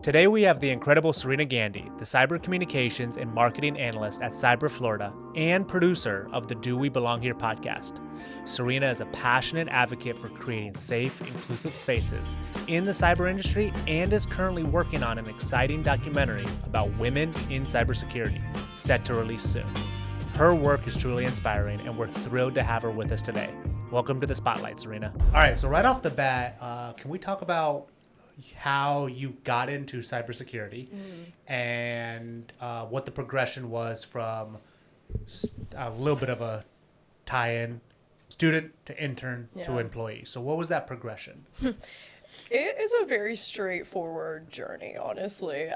Today we have the incredible Sarina Gandy, the cyber communications and marketing analyst at Cyber Florida and producer of the Do We Belong Here podcast. Sarina is a passionate advocate for creating safe, inclusive spaces in the cyber industry and is currently working on an exciting documentary about women in cybersecurity, set to release soon. Her work is truly inspiring and we're thrilled to have her with us today. Welcome to the Spotlight, Sarina. All right, so right off the bat, can we talk about how you got into cybersecurity and what the progression was from a little bit of a tie-in, student to intern to employee. So what was that progression? It is a very straightforward journey, honestly.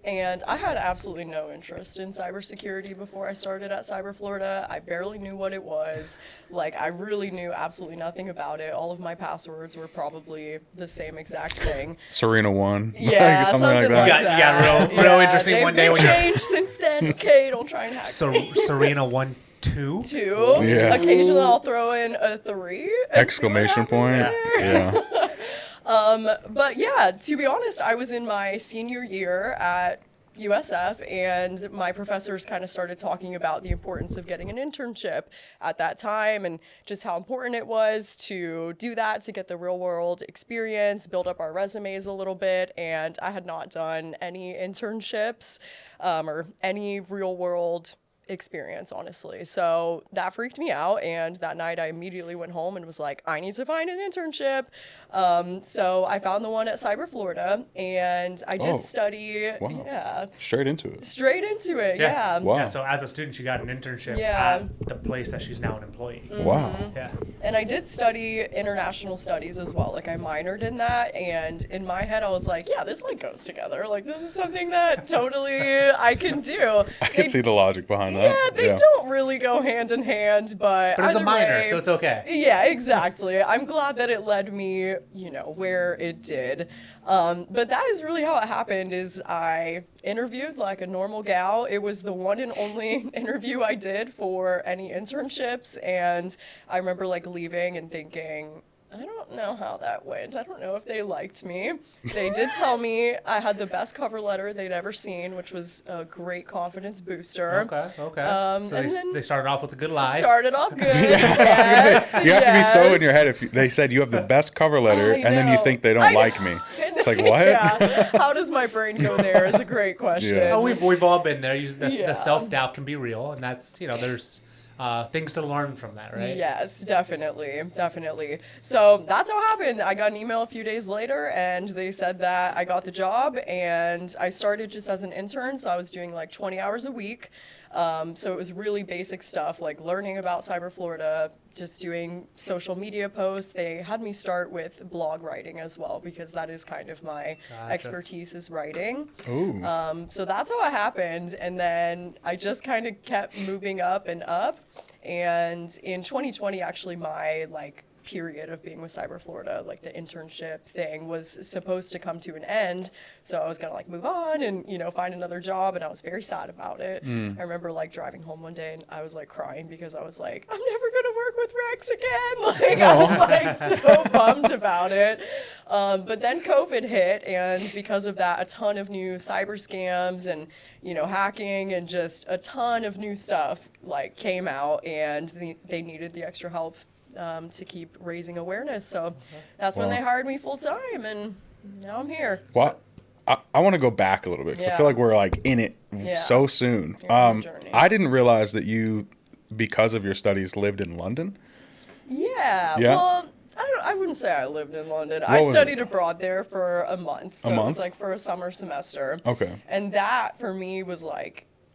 And I had absolutely no interest in cybersecurity before I started at Cyber Florida. I barely knew what it was. I really knew absolutely nothing about it. All of my passwords were probably the same exact thing. Sarina 1. Yeah, something like that. You got real interesting one day when you changed since then. Okay, don't try and hack me. Sarina 1, 2? 2. Yeah. Occasionally I'll throw in a 3. Exclamation point. Yeah. But yeah, to be honest, I was in my senior year at USF and my professors kind of started talking about the importance of getting an internship at that time and just how important it was to do that, to get the real world experience, build up our resumes a little bit. And I had not done any internships or any real world experience, honestly. So that freaked me out. And that night I immediately went home and was like, I need to find an internship. So I found the one at Cyber Florida and I did study. Wow. Yeah. Straight into it. Yeah. Wow. Yeah, so as a student, she got an internship Yeah. at the place that she's now an employee. Wow. Yeah. And I did study international studies as well. I minored in that. And in my head, I was like, yeah, this goes together. This is something that totally I can do. I can see the logic behind that. Yeah, they don't really go hand in hand, but But it's a either minor, way, so it's okay. Yeah, exactly. I'm glad that it led me, where it did. But that is really how it happened is I interviewed like a normal gal. It was the one and only interview I did for any internships. And I remember leaving and thinking, I don't know how that went. I don't know if they liked me. They did tell me I had the best cover letter they'd ever seen, which was a great confidence booster. Okay. So they started off with a good lie. Started off good. You have to be so in your head if they said you have the best cover letter and then you think they don't like me. It's like, what? Yeah. How does my brain go there is a great question. Yeah. Oh, we've all been there. The self-doubt can be real, and that's, there's things to learn from that, right? Yes, definitely. So that's how it happened. I got an email a few days later and they said that I got the job and I started just as an intern. So I was doing 20 hours a week. So it was really basic stuff learning about Cyber Florida, just doing social media posts. They had me start with blog writing as well because that is kind of my expertise is writing. Ooh. So that's how it happened. And then I just kind of kept moving up and up. And in 2020, actually, my period of being with Cyber Florida, the internship thing was supposed to come to an end. So I was gonna move on and, find another job. And I was very sad about it. I remember driving home one day and I was crying because I was like, I'm never gonna work with Rex again. I was so bummed about it. But then COVID hit. And because of that, a ton of new cyber scams and, hacking and just a ton of new stuff came out and they needed the extra help to keep raising awareness. So that's when they hired me full time, and now I'm here. Well, I want to go back a little bit because I feel like we're in it so soon. I didn't realize that you, because of your studies, lived in London. Yeah. Well, I wouldn't say I lived in London. What I studied abroad there for a month. So a month? It was for a summer semester. Okay. And that for me was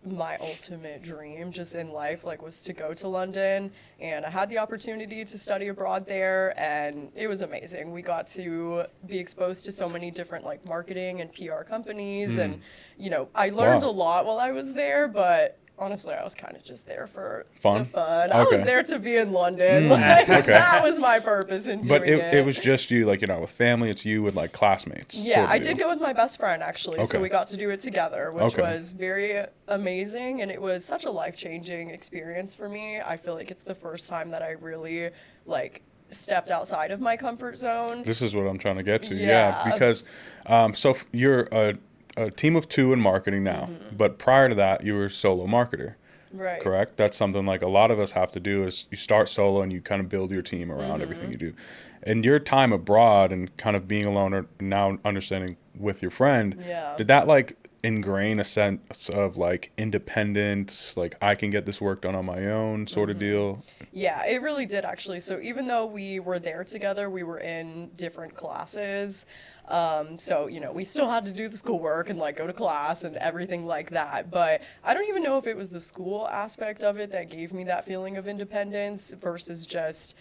my ultimate dream just in life was to go to London, and I had the opportunity to study abroad there and it was amazing. We got to be exposed to so many different marketing and PR companies and I learned a lot while I was there, but honestly, I was kind of just there for the fun. I was there to be in London. That was my purpose in doing it. But it was just you, you're not with family. It's you with classmates. Yeah, I did go with my best friend actually. So we got to do it together, which was very amazing, and it was such a life-changing experience for me. I feel like it's the first time that I really stepped outside of my comfort zone. This is what I'm trying to get to. Yeah, because you're a team of 2 in marketing now, but prior to that, you were a solo marketer. Right. Correct? That's something like a lot of us have to do is you start solo and you kind of build your team around everything you do. And your time abroad and kind of being alone or now understanding with your friend, did that like ingrain a sense of like independence, like I can get this work done on my own sort of deal? Yeah, it really did actually. So even though we were there together, we were in different classes. So, you know, we still had to do the schoolwork and like go to class and everything like that. But I don't even know if it was the school aspect of it that gave me that feeling of independence versus just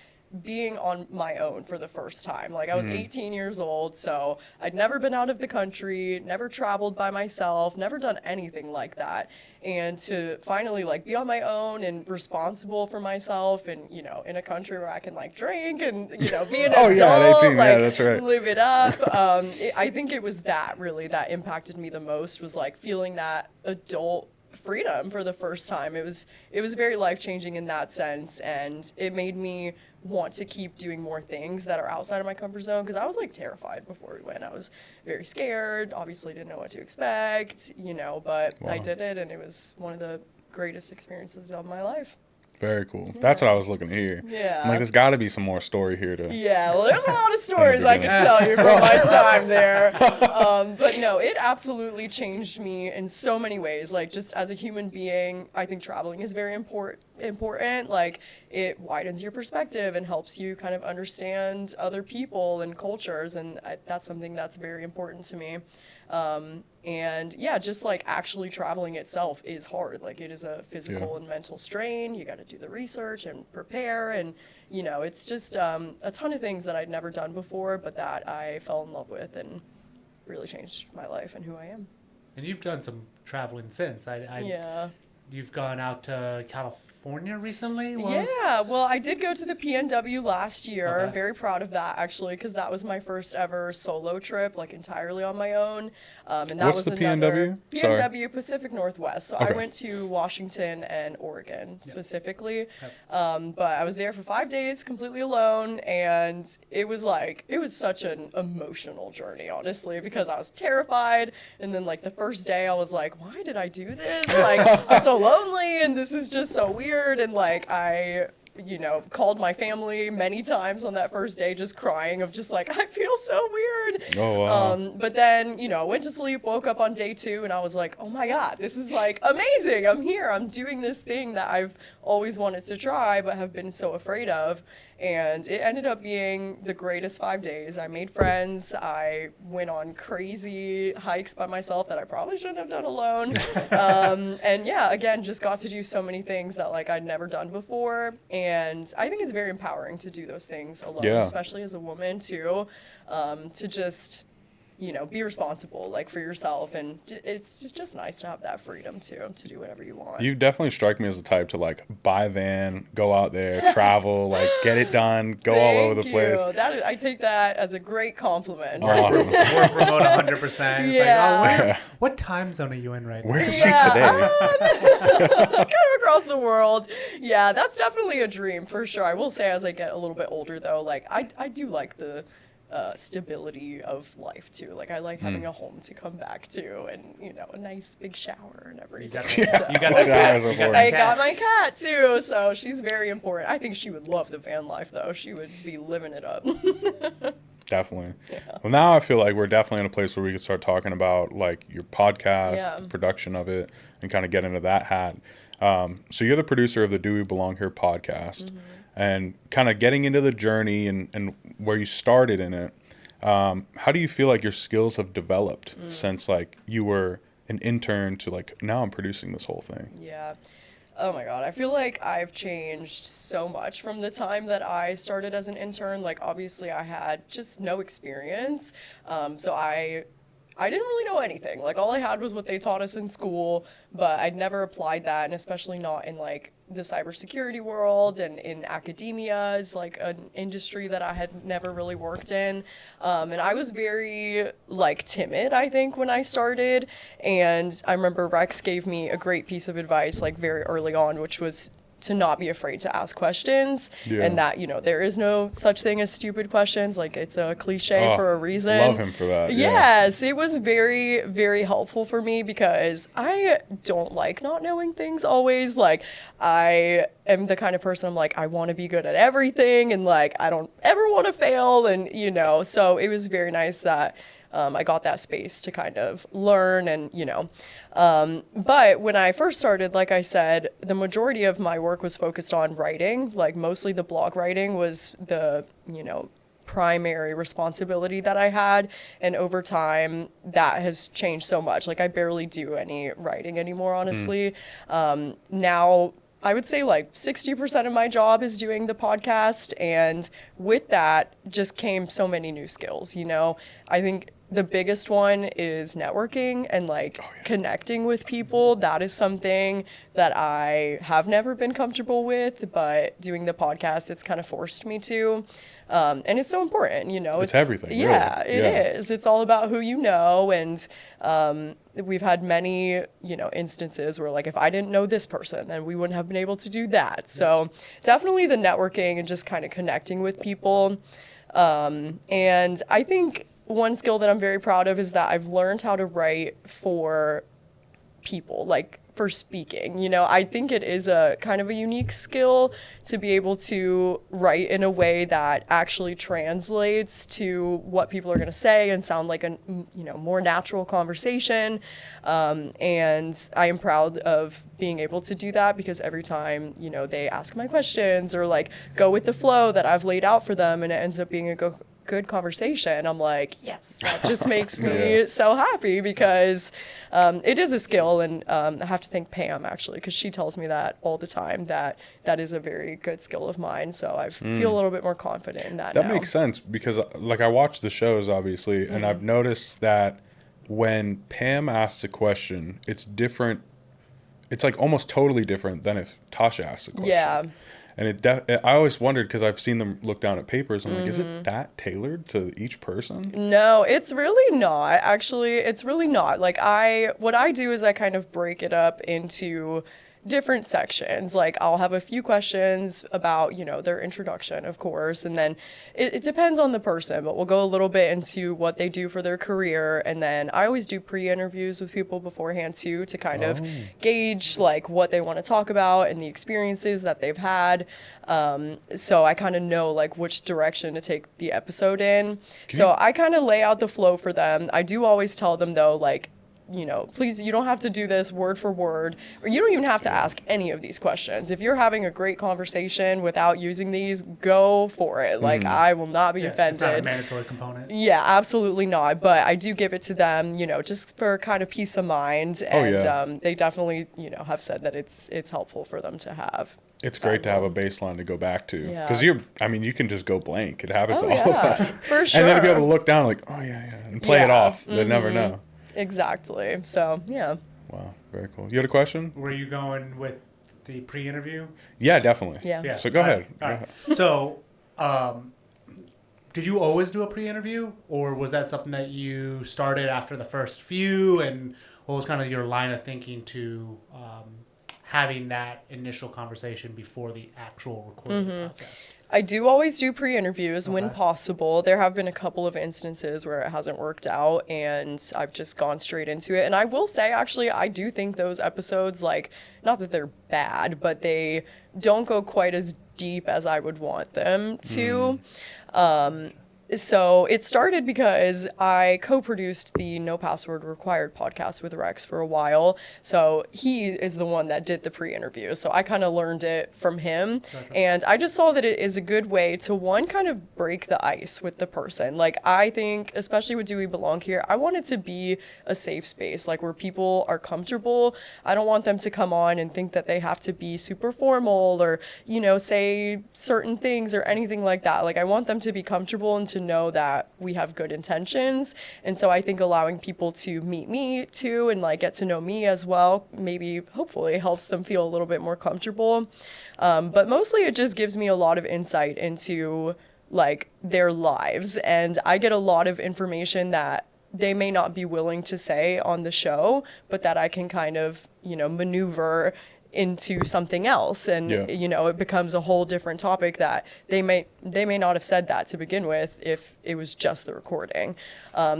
being on my own for the first time. Like I was 18 years old, so I'd never been out of the country, never traveled by myself, never done anything like that. And to finally like be on my own and responsible for myself and, you know, in a country where I can like drink and, you know, be an adult, at 18, like that's right. live it up. I think it was that really that impacted me the most was like feeling that adult freedom for the first time. It was very life-changing in that sense, and it made me want to keep doing more things that are outside of my comfort zone because I was like terrified before we went. I was very scared, obviously didn't know what to expect, you know, but I did it and it was one of the greatest experiences of my life. Very cool. That's what I was looking to hear. Yeah. I'm like, there's got to be some more story here to. Yeah, well, there's a lot of stories I can tell you from my time there. But no, it absolutely changed me in so many ways. Like, just as a human being, I think traveling is very important. Like, it widens your perspective and helps you kind of understand other people and cultures, and that's something that's very important to me. And yeah, just like actually traveling itself is hard. Like it is a physical and mental strain. You got to do the research and prepare. And, you know, it's just a ton of things that I'd never done before, but that I fell in love with and really changed my life and who I am. And you've done some traveling since. Yeah. You've gone out to California recently? Yeah, well, I did go to the PNW last year. Okay. Very proud of that, actually, because that was my first ever solo trip, like entirely on my own. And that What's was the another PNW? PNW Pacific Northwest. So Okay. I went to Washington and Oregon specifically. Yep. But I was there for 5 days completely alone, and it was such an emotional journey, honestly, because I was terrified. And then like the first day I was like, why did I do this? Like I'm so lonely and this is just so weird. And like I, you know, called my family many times on that first day just crying of just like, I feel so weird. Oh, wow. But then, you know, went to sleep, woke up on day 2 and I was like, oh my God, this is like amazing. I'm here. I'm doing this thing that I've always wanted to try but have been so afraid of. And it ended up being the greatest 5 days. I made friends. I went on crazy hikes by myself that I probably shouldn't have done alone. And yeah, again, just got to do so many things that like I'd never done before. And I think it's very empowering to do those things alone, especially as a woman too, to just, you know, be responsible like for yourself, and it's just nice to have that freedom too to do whatever you want. You definitely strike me as the type to like buy a van, go out there, travel, like get it done, go all over the place. I take that as a great compliment. Awesome. Work remote 100%. Yeah. It's like, what time zone are you in right now? Where is she today? Kind of across the world. Yeah, that's definitely a dream for sure. I will say as I get a little bit older though, like I do like the stability of life too. Like I like having a home to come back to, and you know, a nice big shower and everything. You got that cat. I got my cat too, so she's very important. I think she would love the van life though. She would be living it up. Definitely. Yeah. Well, now I feel like we're definitely in a place where we can start talking about like your podcast, the production of it, and kind of get into that hat. So you're the producer of the Do We Belong Here podcast, and kind of getting into the journey and where you started in it. How do you feel like your skills have developed since like you were an intern to like now I'm producing this whole thing? Yeah. Oh my God. I feel like I've changed so much from the time that I started as an intern. Like obviously I had just no experience. So I didn't really know anything. Like all I had was what they taught us in school, but I'd never applied that, and especially not in like the cybersecurity world and in academia is like an industry that I had never really worked in. And I was very like timid, I think, when I started. And I remember Rex gave me a great piece of advice like very early on, which was to not be afraid to ask questions, and that, you know, there is no such thing as stupid questions. Like, it's a cliche for a reason. Love him for that. Yes, it was very, very helpful for me because I don't like not knowing things always. Like, I am the kind of person, I'm like, I want to be good at everything, and like, I don't ever want to fail. And, you know, so it was very nice that I got that space to kind of learn and, you know. But when I first started, like I said, the majority of my work was focused on writing. Like, mostly the blog writing was the, you know, primary responsibility that I had. And over time, that has changed so much. Like, I barely do any writing anymore, honestly. Now, I would say like 60% of my job is doing the podcast. And with that just came so many new skills, you know. I think the biggest one is networking and like connecting with people. That is something that I have never been comfortable with, but doing the podcast, it's kind of forced me to. And it's so important, you know. It's everything. Yeah, really. It is. It's all about who you know. And we've had many, you know, instances where like, if I didn't know this person, then we wouldn't have been able to do that. So definitely the networking and just kind of connecting with people. And I think one skill that I'm very proud of is that I've learned how to write for people, like for speaking. You know, I think it is a kind of a unique skill to be able to write in a way that actually translates to what people are going to say and sound like a, you know, more natural conversation. And I am proud of being able to do that because every time, you know, they ask my questions or like go with the flow that I've laid out for them and it ends up being a good conversation, I'm like, yes, that just makes me so happy because it is a skill. And I have to thank Pam, actually, because she tells me that all the time, that is a very good skill of mine. So I feel a little bit more confident in that now. That makes sense because like I watch the shows, obviously, and I've noticed that when Pam asks a question, it's different. It's like almost totally different than if Tasha asks a question. Yeah. And I always wondered because I've seen them look down at papers. I'm like, is it that tailored to each person? No, it's really not. Actually, it's really not. Like what I do is I kind of break it up into different sections. Like I'll have a few questions about, you know, their introduction, of course, and then it depends on the person, but we'll go a little bit into what they do for their career. And then I always do pre-interviews with people beforehand too, to kind of gauge like what they want to talk about and the experiences that they've had. So I kind of know like which direction to take the episode in. I kind of lay out the flow for them. I do always tell them though, like, you know, please, you don't have to do this word for word, or you don't even have to ask any of these questions. If you're having a great conversation without using these, go for it. Like, I will not be offended. It's not a mandatory component. Yeah, absolutely not. But I do give it to them, you know, just for kind of peace of mind. And they definitely, you know, have said that it's helpful for them to have. It's great to have a baseline to go back to because you can just go blank. It happens to all of us. For sure. And then to be able to look down like, and play it off. They never know. Exactly. So, yeah. Wow. Very cool. You had a question? Were you going with the pre-interview? Yeah, definitely. Yeah. So go ahead. All right. So, did you always do a pre-interview, or was that something that you started after the first few? And what was kind of your line of thinking to having that initial conversation before the actual recording process? I do always do pre-interviews when possible. There have been a couple of instances where it hasn't worked out and I've just gone straight into it. And I will say, actually, I do think those episodes, like, not that they're bad, but they don't go quite as deep as I would want them to. So it started because I co-produced the No Password Required podcast with Rex for a while. So he is the one that did the pre-interview. So I kind of learned it from him. Gotcha. And I just saw that it is a good way to, one, kind of break the ice with the person. Like, I think, especially with Do We Belong Here, I want it to be a safe space, like where people are comfortable. I don't want them to come on and think that they have to be super formal or, you know, say certain things or anything like that. Like, I want them to be comfortable and to know that we have good intentions. And so I think allowing people to meet me too and like get to know me as well, maybe hopefully helps them feel a little bit more comfortable. But mostly it just gives me a lot of insight into like their lives, and I get a lot of information that they may not be willing to say on the show, but that I can kind of, you know, maneuver into something else, and Yeah. you know, it becomes a whole different topic that they may not have said that to begin with if it was just the recording.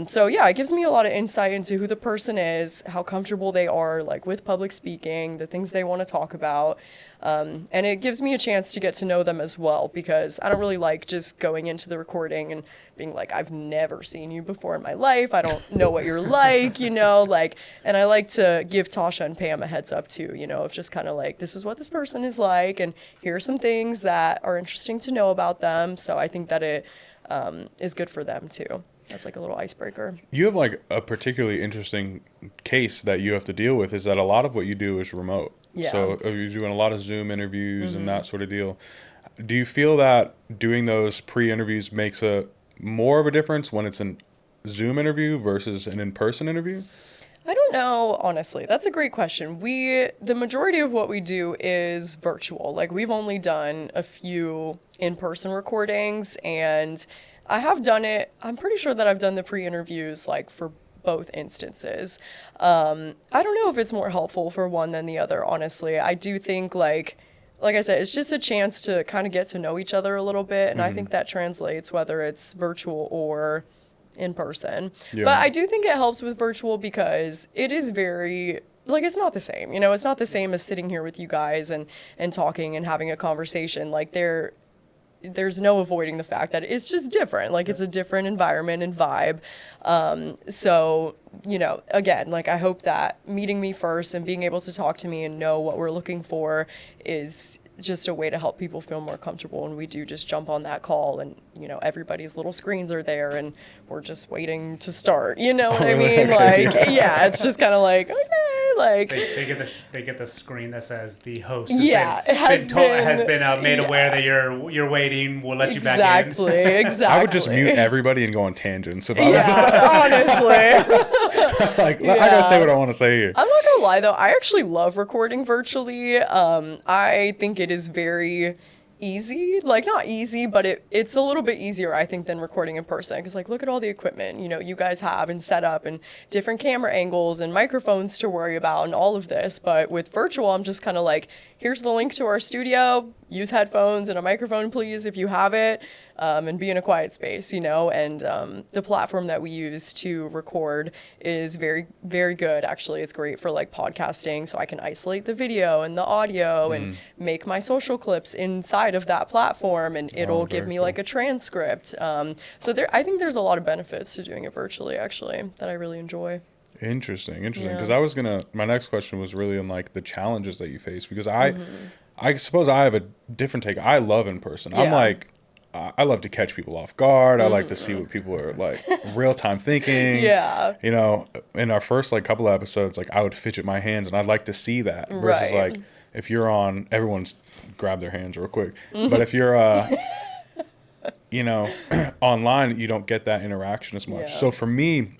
So yeah, it gives me a lot of insight into who the person is, how comfortable they are like with public speaking, the things they want to talk about. And it gives me a chance to get to know them as well, because I don't really like just going into the recording and being like, I've never seen you before in my life. I don't know what you're like, you know, like, and I like to give Tasha and Pam a heads up too, you know, of just kind of like, this is what this person is like, and here are some things that are interesting to know about them. So I think that it is good for them too. That's like a little icebreaker. You have like a particularly interesting case that you have to deal with, is that a lot of what you do is remote. Yeah. So you're doing a lot of Zoom interviews and that sort of deal. Do you feel that doing those pre-interviews makes a more of a difference when it's a Zoom interview versus an in-person interview? I don't know, honestly. That's a great question. The majority of what we do is virtual. Like, we've only done a few in-person recordings, and I have done it. I'm pretty sure that I've done the pre-interviews like for both instances. I don't know if it's more helpful for one than the other, honestly. I do think like I said, it's just a chance to kind of get to know each other a little bit. And I think that translates whether it's virtual or in person. Yeah. But I do think it helps with virtual because it is very, like, it's not the same. You know, it's not the same as sitting here with you guys and talking and having a conversation. Like, there's no avoiding the fact that it's just different. Like, it's a different environment and vibe. So, you know, again, like, I hope that meeting me first and being able to talk to me and know what we're looking for is just a way to help people feel more comfortable. And we do just jump on that call and, you know, everybody's little screens are there and we're just waiting to start. You know what I mean? Like, yeah, it's just kind of like, okay, like. They get the screen that says the host has been made aware that you're waiting. We'll let you back in. Exactly. I would just mute everybody and go on tangents if I was honestly. like, I gotta say what I want to say here. I'm not gonna lie though, I actually love recording virtually. I think it is very easy, like not easy, but it's a little bit easier, I think, than recording in person. Because like, look at all the equipment, you know, you guys have and set up and different camera angles and microphones to worry about and all of this. But with virtual, I'm just kind of like, here's the link to our studio, use headphones and a microphone, please, if you have it, and be in a quiet space, you know. And the platform that we use to record is very, very good. Actually, it's great for like podcasting, so I can isolate the video and the audio and make my social clips inside of that platform, and it'll give me like a transcript. So I think there's a lot of benefits to doing it virtually, actually, that I really enjoy. Interesting. Because my next question was really on like the challenges that you face, because I suppose I have a different take. I love in person. Yeah. I'm like, I love to catch people off guard. I like to see what people are like, real time thinking. Yeah. You know, in our first like couple of episodes, like I would fidget my hands, and I'd like to see that. Versus Right. like if you're on, everyone's grab their hands real quick. But if you're you know, online, you don't get that interaction as much. Yeah. So for me,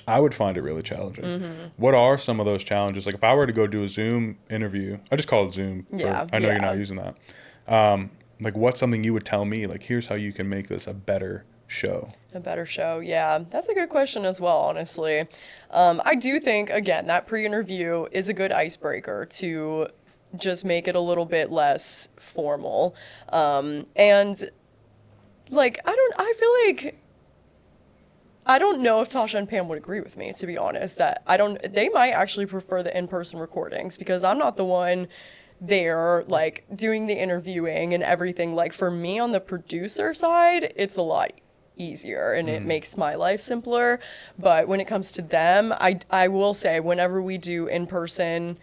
I would find it really challenging. What are some of those challenges? Like if I were to go do a Zoom interview, I just call it Zoom. I know you're not using that. Like what's something you would tell me? Like, here's how you can make this a better show. A better show, yeah. That's a good question as well, honestly. I do think, again, that pre-interview is a good icebreaker to just make it a little bit less formal. And like, I feel like, I don't know if Tasha and Pam would agree with me, to be honest, that they might actually prefer the in-person recordings, because I'm not the one there, like, doing the interviewing and everything. Like, for me on the producer side, it's a lot easier and it makes my life simpler. But when it comes to them, I will say, whenever we do in-person,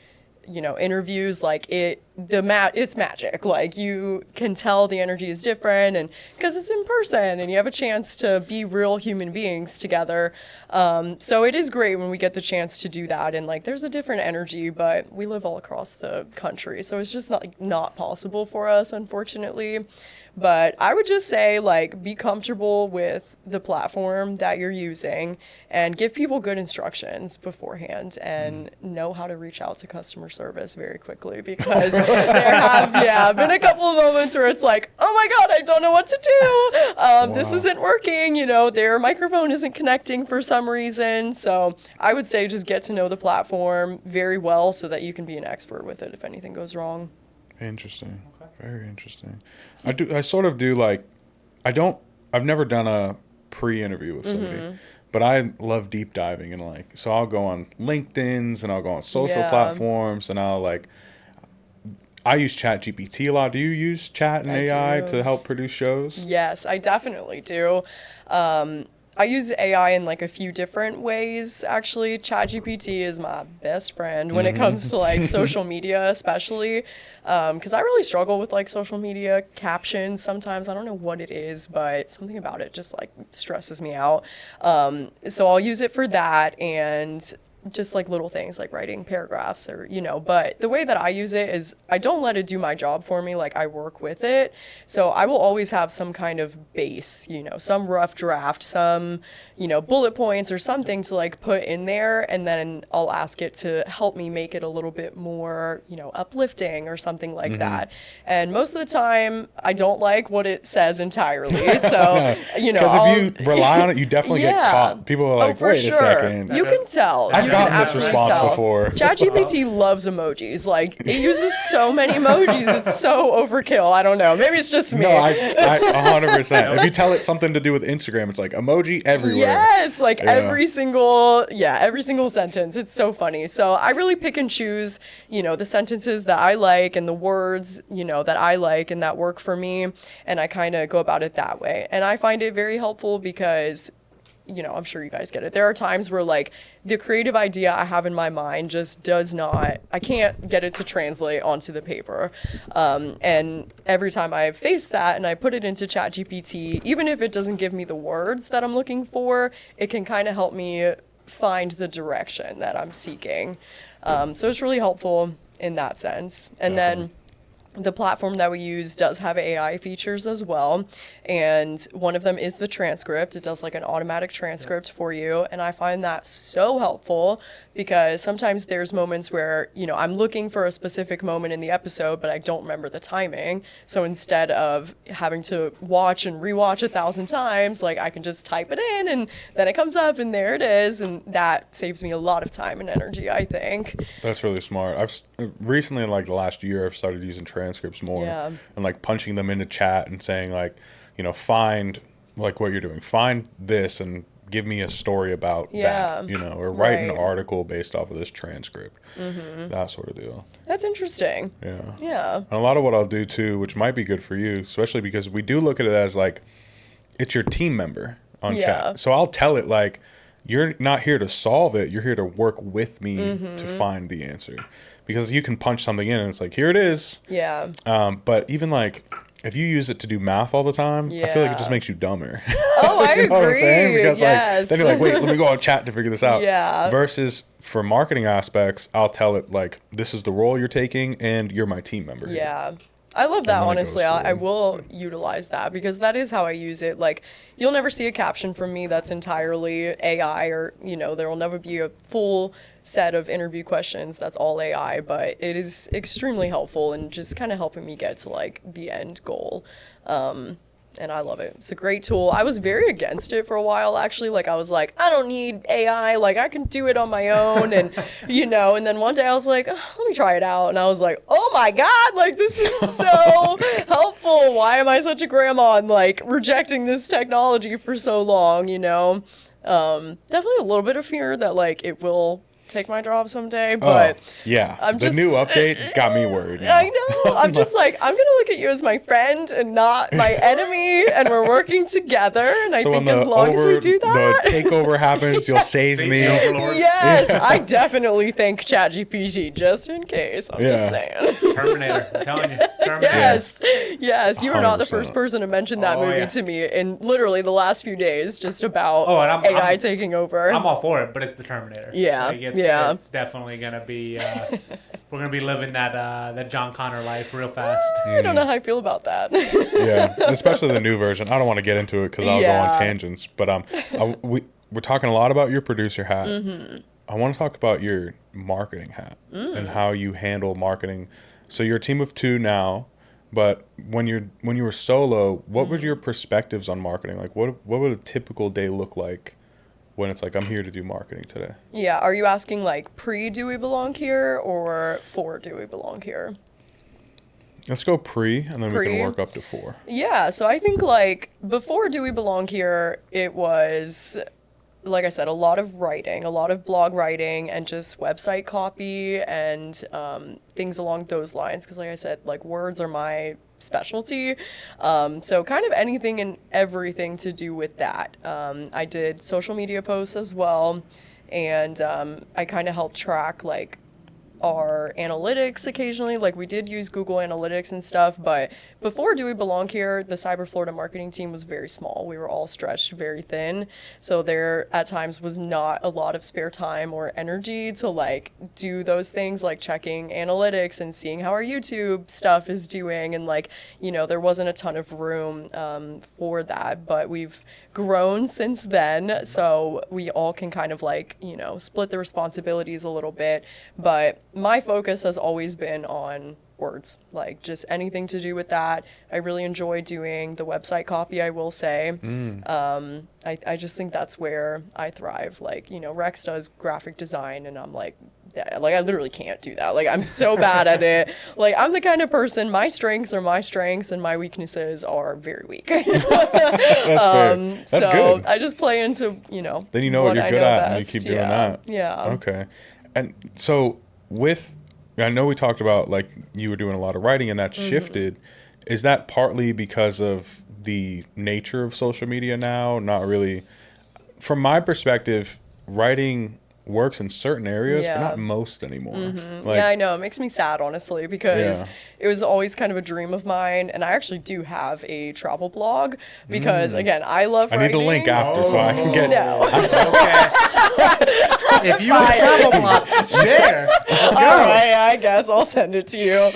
you know, interviews, like it's magic. Like, you can tell the energy is different, and because it's in person and you have a chance to be real human beings together. So it is great when we get the chance to do that, and like there's a different energy, but we live all across the country, so it's just not possible for us, unfortunately. But I would just say, like, be comfortable with the platform that you're using and give people good instructions beforehand, and know how to reach out to customer service very quickly, because There have, been a couple of moments where it's like, oh my God, I don't know what to do. This isn't working. Their microphone isn't connecting for some reason. So I would say just get to know the platform very well so that you can be an expert with it if anything goes wrong. Interesting. Okay. Very interesting. I sort of do like, I've never done a pre-interview with somebody, but I love deep diving and like, so I'll go on LinkedIn's and I'll go on social platforms and I use ChatGPT a lot. Do you use chat and AI to help produce shows? Yes, I definitely do. I use AI in like a few different ways. Actually, ChatGPT is my best friend when it comes to like social media, especially because I really struggle with like social media captions sometimes. I don't know what it is, but something about it just like stresses me out. So I'll use it for that and just like little things like writing paragraphs or, but the way that I use it is I don't let it do my job for me. Like I work with it. So I will always have some kind of base, some rough draft, some, bullet points or something to like put in there. And then I'll ask it to help me make it a little bit more, uplifting or something like that. And most of the time I don't like what it says entirely. So, because if you rely on it, you definitely get caught. People are like, wait a second. You can tell. I've gotten this response before. ChatGPT loves emojis. Like, it uses so many emojis. It's so overkill. I don't know. Maybe it's just me. No, I 100%. If you tell it something to do with Instagram, it's like emoji everywhere. Yes, like every single sentence. It's so funny. So I really pick and choose, the sentences that I like and the words, that I like and that work for me. And I kind of go about it that way. And I find it very helpful because I'm sure you guys get it. There are times where like the creative idea I have in my mind just I can't get it to translate onto the paper. And every time I face that and I put it into ChatGPT, even if it doesn't give me the words that I'm looking for, it can kind of help me find the direction that I'm seeking. So it's really helpful in that sense. And then the platform that we use does have AI features as well. And one of them is the transcript. It does like an automatic transcript for you. And I find that so helpful because sometimes there's moments where, I'm looking for a specific moment in the episode, but I don't remember the timing. So instead of having to watch and rewatch 1,000 times, like I can just type it in and then it comes up and there it is. And that saves me a lot of time and energy, I think. That's really smart. I've recently, like the last year, I've started using transcripts more and like punching them into chat and saying like, find like what you're doing, find this and give me a story about that, or write an article based off of this transcript, that sort of deal. That's interesting. Yeah. And a lot of what I'll do too, which might be good for you, especially because we do look at it as like, it's your team member on chat. So I'll tell it like, you're not here to solve it. You're here to work with me to find the answer. Because you can punch something in and it's like, here it is. Yeah. But even like, if you use it to do math all the time, I feel like it just makes you dumber. Oh, I agree. What I'm saying? Because like, then you're like, wait, let me go on chat to figure this out. Yeah. Versus for marketing aspects, I'll tell it like, this is the role you're taking and you're my team member. Yeah. I love that, honestly. I will utilize that because that is how I use it. Like, you'll never see a caption from me that's entirely AI or, there will never be a full set of interview questions that's all AI, but it is extremely helpful and just kind of helping me get to, like, the end goal. And I love it. It's a great tool. I was very against it for a while, actually. Like, I was like, I don't need AI. Like, I can do it on my own. And, and then one day I was like, oh, let me try it out. And I was like, oh my God, like, this is so helpful. Why am I such a grandma and, like, rejecting this technology for so long, Definitely a little bit of fear that, like, it will take my job someday, but the new update has got me worried now. I know. I'm just like, I'm gonna look at you as my friend and not my enemy, and we're working together. And I think as long as we do that, the takeover happens, you'll save me. Yes, I definitely think ChatGPT just in case. I'm just saying. Terminator. I'm telling you. Terminator. Yes. You are not the first person to mention that movie to me in literally the last few days, just about AI taking over. I'm all for it, but it's the Terminator. Yeah. Like, it's definitely gonna be. We're gonna be living that John Connor life real fast. I don't know how I feel about that. Yeah, especially the new version. I don't want to get into it because I'll go on tangents. But we're talking a lot about your producer hat. I want to talk about your marketing hat and how you handle marketing So you're a team of 2 now, but when you were solo, what were your perspectives on marketing? Like what would a typical day look like when it's like, I'm here to do marketing today? Yeah, are you asking like do we belong here or for do we belong here? Let's go pre, and then we can Pre? work up to 4. Yeah, so I think like before do we belong here, it was, like I said, a lot of writing, a lot of blog writing and just website copy and things along those lines. Because like I said, like words are my specialty. So kind of anything and everything to do with that. I did social media posts as well. And I kind of helped track like our analytics occasionally. Like we did use Google Analytics and stuff, but before Do We Belong Here, the Cyber Florida marketing team was very small. We were all stretched very thin. So there at times was not a lot of spare time or energy to like do those things like checking analytics and seeing how our YouTube stuff is doing. And like, you know, there wasn't a ton of room for that, but we've grown since then. So we all can kind of like, you know, split the responsibilities a little bit. But my focus has always been on words, like just anything to do with that. I really enjoy doing the website copy, I will say. I just think that's where I thrive. Like, you know, Rex does graphic design and I'm like, yeah, like I literally can't do that. Like I'm so bad at it. Like I'm the kind of person, my strengths are my strengths and my weaknesses are very weak. That's fair. That's so good. I just play into, you know, Then you know what you're I good know at and you best. keep doing Yeah. that. Yeah. Okay. And so I know we talked about like you were doing a lot of writing and that shifted. Is that partly because of the nature of social media now? Not really. From my perspective, writing works in certain areas, but not most anymore. Like, Yeah, I know. It makes me sad, honestly, because Yeah. it was always kind of a dream of mine. And I actually do have a travel blog because, again, I love I writing. need the link after so I can get. No. Okay. If you have a travel blog, share. All right, I guess I'll send it to you.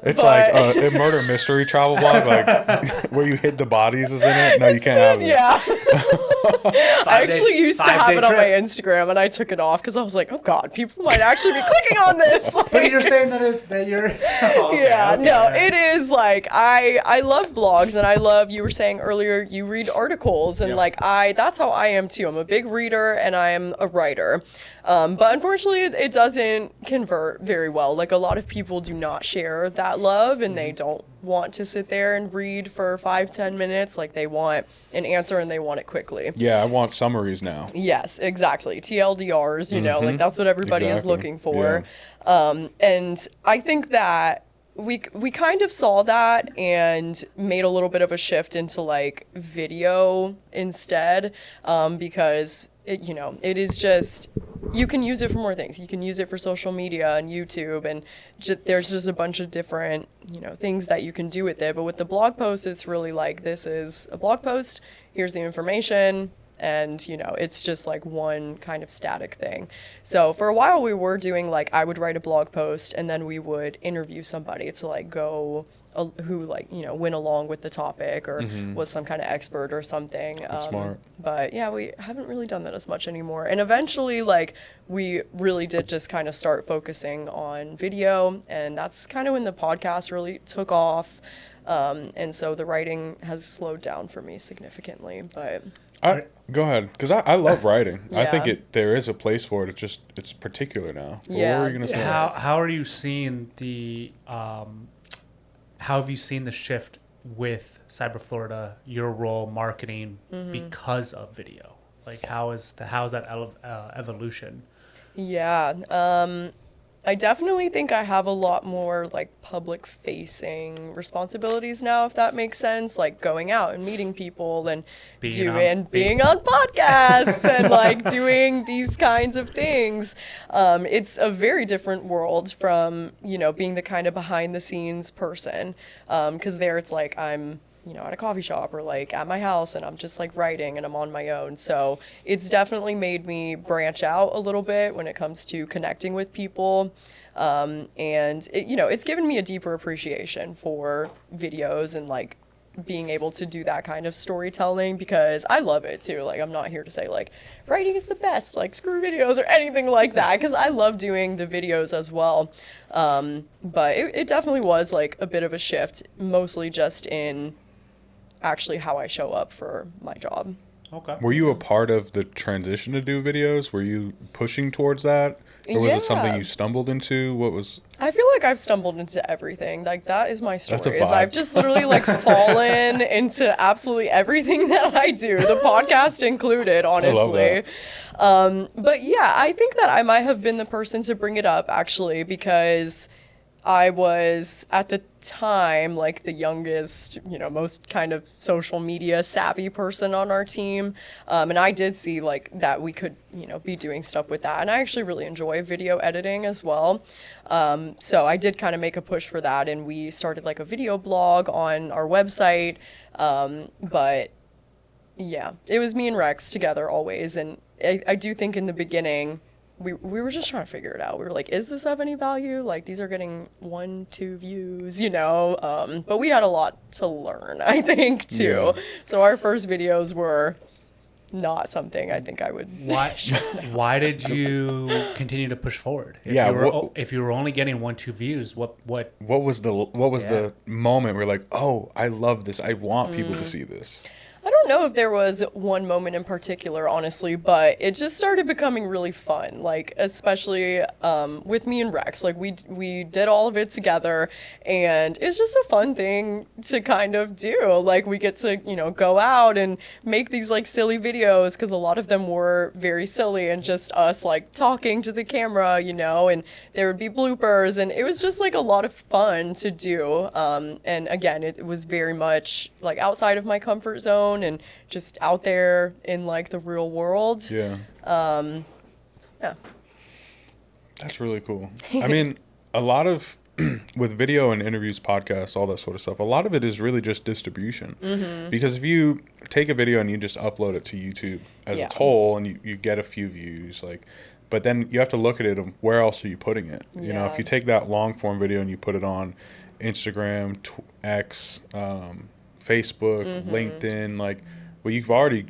It's like a murder mystery travel blog, like where you hid the bodies is in it. No, you can't have it. Yeah. I actually used to have it on my trip. Instagram, and I took it off because I was like, oh God, people might actually be clicking on this. But you're saying that you're. Oh, okay, Yeah, okay, no, all right. it is like I love blogs and I love, you were saying earlier, you read articles and Yep. like that's how I am too. I'm a big reader and I am a writer. But unfortunately it doesn't convert very well. Like a lot of people do not share that love and they don't want to sit there and read for 5-10 minutes. Like they want an answer and they want it quickly. Yeah, I want summaries now. Yes, exactly. TLDRs, you know, like that's what everybody is Exactly. looking for. And I think that we kind of saw that and made a little bit of a shift into like video instead, because it, you know, it is just, you can use it for more things. You can use it for social media and YouTube, and there's just a bunch of different, you know, things that you can do with it. But with the blog post, it's really like, this is a blog post, here's the information, and, you know, it's just like one kind of static thing. So for a while we were doing like, I would write a blog post and then we would interview somebody to like go who like, you know, went along with the topic or was some kind of expert or something. That's smart. But yeah, we haven't really done that as much anymore. And eventually, like, we really did just kind of start focusing on video, and that's kind of when the podcast really took off. And so the writing has slowed down for me significantly, but Go ahead, because I love writing. I think Yeah. there is a place for it. It's particular now. But Yeah. what were you gonna say? How are you seeing the how have you seen the shift with Cyber Florida, your role, marketing, because of video? Like how's that evolution? yeah. I definitely think I have a lot more like public facing responsibilities now, if that makes sense, like going out and meeting people and being on podcasts and like doing these kinds of things. It's a very different world from, you know, being the kind of behind the scenes person. 'Cause there it's like I'm, you know, at a coffee shop or like at my house and I'm just like writing and I'm on my own. So it's definitely made me branch out a little bit when it comes to connecting with people. And it, you know, it's given me a deeper appreciation for videos and like being able to do that kind of storytelling, because I love it too. Like, I'm not here to say like writing is the best, like screw videos or anything like that, because I love doing the videos as well. But it definitely was like a bit of a shift, mostly just in actually how I show up for my job. Okay. Were you a part of the transition to do videos? Were you pushing towards that? Or was it something you stumbled into? What was... I feel like I've stumbled into everything. Like, that is my story. That's a is vibe. I've just literally like fallen into absolutely everything that I do, the podcast included, honestly. But yeah, I think that I might have been the person to bring it up, actually, because I was at the time like the youngest, most kind of social media savvy person on our team. And I did see like that we could, be doing stuff with that. And I actually really enjoy video editing as well. So I did kind of make a push for that. And we started like a video blog on our website. But yeah, it was me and Rex together always. And I do think in the beginning, we were just trying to figure it out. We were like, is this of any value? Like, these are getting 1-2 views, but we had a lot to learn, I think, too. Yeah. So our first videos were not something I think I would. Why did you continue to push forward? If you were only getting 1-2 views, what was the moment where you're like, oh, I love this. I want people to see this. I don't know if there was one moment in particular, honestly, but it just started becoming really fun. Like, especially with me and Rex, like we did all of it together, and it's just a fun thing to kind of do. Like, we get to, go out and make these like silly videos, because a lot of them were very silly and just us like talking to the camera, and there would be bloopers, and it was just like a lot of fun to do. And again, it was very much like outside of my comfort zone and just out there in like the real world. Yeah. Yeah. That's really cool. I mean, a lot of with video and interviews, podcasts, all that sort of stuff, a lot of it is really just distribution. Mm-hmm. Because if you take a video and you just upload it to YouTube as a whole and you get a few views, but then you have to look at it and where else are you putting it? If you take that long form video and you put it on Instagram, X, Facebook, LinkedIn, you've already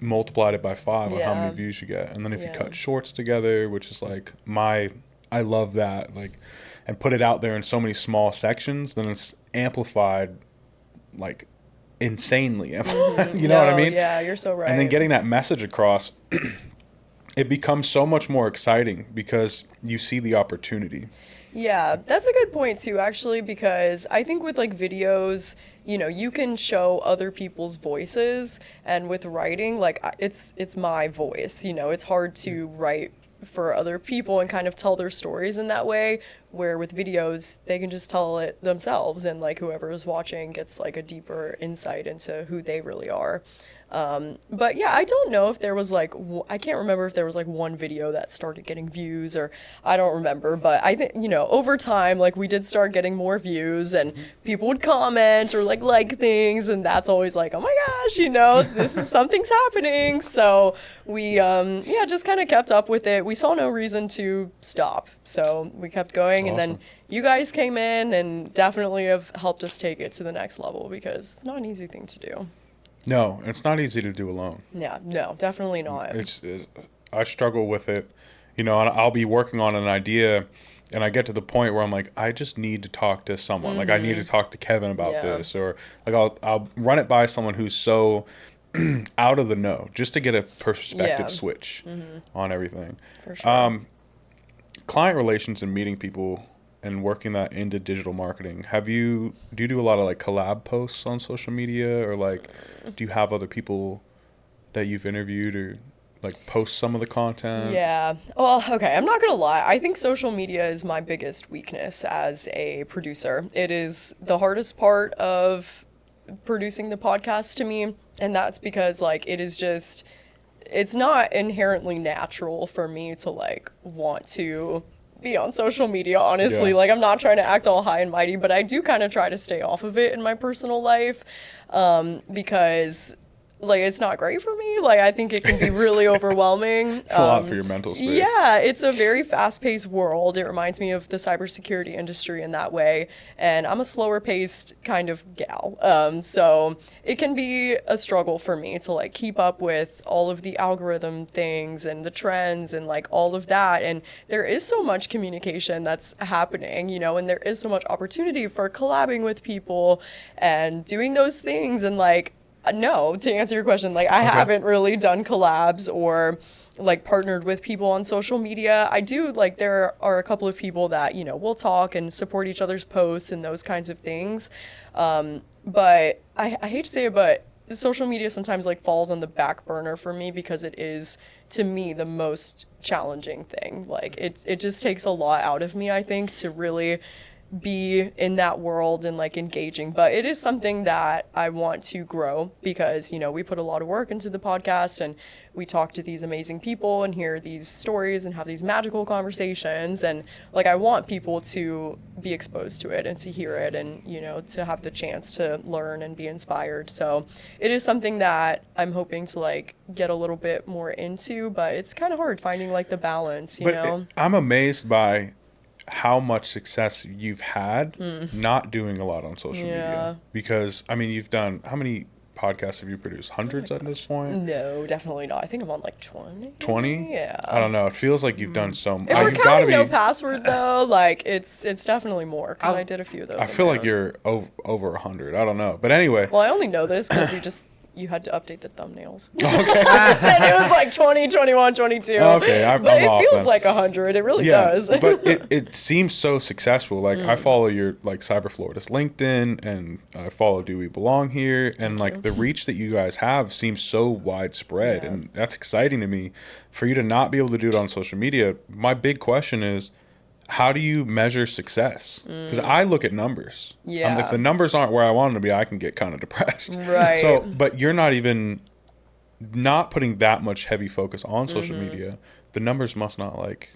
multiplied it by 5 on how many views you get. And then if you cut shorts together, which is I love that, and put it out there in so many small sections, then it's amplified, insanely. You know what I mean? Yeah, you're so right. And then getting that message across, it becomes so much more exciting because you see the opportunity. Yeah, that's a good point too, actually, because I think with videos, you can show other people's voices, and with writing, it's my voice, it's hard to write for other people and kind of tell their stories in that way, where with videos, they can just tell it themselves, and whoever is watching gets a deeper insight into who they really are. But yeah, I don't know if there was I can't remember if there was one video that started getting views, or I don't remember, but I think, over time, we did start getting more views, and people would comment or like things, and that's always oh my gosh, this is something's happening. So we, just kind of kept up with it. We saw no reason to stop. So we kept going. Awesome. And then you guys came in and definitely have helped us take it to the next level, because it's not an easy thing to do. No, it's not easy to do alone. Yeah, no, definitely not. I struggle with it, and I'll be working on an idea, and I get to the point where I'm I just need to talk to someone. I need to talk to Kevin about this, or I'll run it by someone who's so out of the know, just to get a perspective switch on everything. For sure. Client relations and meeting people and working that into digital marketing. Do you do a lot of collab posts on social media, or do you have other people that you've interviewed or post some of the content? Yeah. Well, okay, I'm not gonna lie. I think social media is my biggest weakness as a producer. It is the hardest part of producing the podcast to me, and that's because it is just, it's not inherently natural for me to want to be on social media, honestly. Yeah. I'm not trying to act all high and mighty, but I do kind of try to stay off of it in my personal life, because like, it's not great for me. Like, I think it can be really overwhelming. It's a lot for your mental space. Yeah, it's a very fast-paced world. It reminds me of the cybersecurity industry in that way. And I'm a slower-paced kind of gal. So it can be a struggle for me to, like, keep up with all of the algorithm things and the trends and, like, all of that. And there is so much communication that's happening, you know, and there is so much opportunity for collabing with people and doing those things. And, like, no, to answer your question, like, I haven't really done collabs or like partnered with people on social media. I do, like, there are a couple of people that, you know, we'll talk and support each other's posts and those kinds of things. But I hate to say it, but social media sometimes, like, falls on the back burner for me because it is, to me, the most challenging thing. Like, it just takes a lot out of me, I think, to really be in that world and, like, engaging. But it is something that I want to grow because, you know, we put a lot of work into the podcast and we talk to these amazing people and hear these stories and have these magical conversations. And, like, I want people to be exposed to it and to hear it and, you know, to have the chance to learn and be inspired. So it is something that I'm hoping to, like, get a little bit more into, but it's kind of hard finding, like, the balance, you know? I'm amazed by how much success you've had not doing a lot on social media, because I mean, you've done, how many podcasts have you produced? Hundreds at this point? No, definitely not. I think I'm on like 20. Yeah, I don't know, it feels like you've done so much. if we're counting No Password though, like, it's definitely more because I did a few of those. I feel like you're over 100. I don't know, but anyway. Well, I only know this because you had to update the thumbnails. Okay. It said it was like 20, 21, 22. Okay, I'm but off it feels then. like 100. It really does. But it seems so successful. Like, I follow your, like, Cyber Florida's LinkedIn, and I follow Do We Belong Here, and like the reach that you guys have seems so widespread, and that's exciting to me. For you to not be able to do it on social media, my big question is, how do you measure success? Because I look at numbers. Yeah. If the numbers aren't where I want them to be, I can get kind of depressed. Right. So, but you're not even putting that much heavy focus on social media. The numbers must not, like,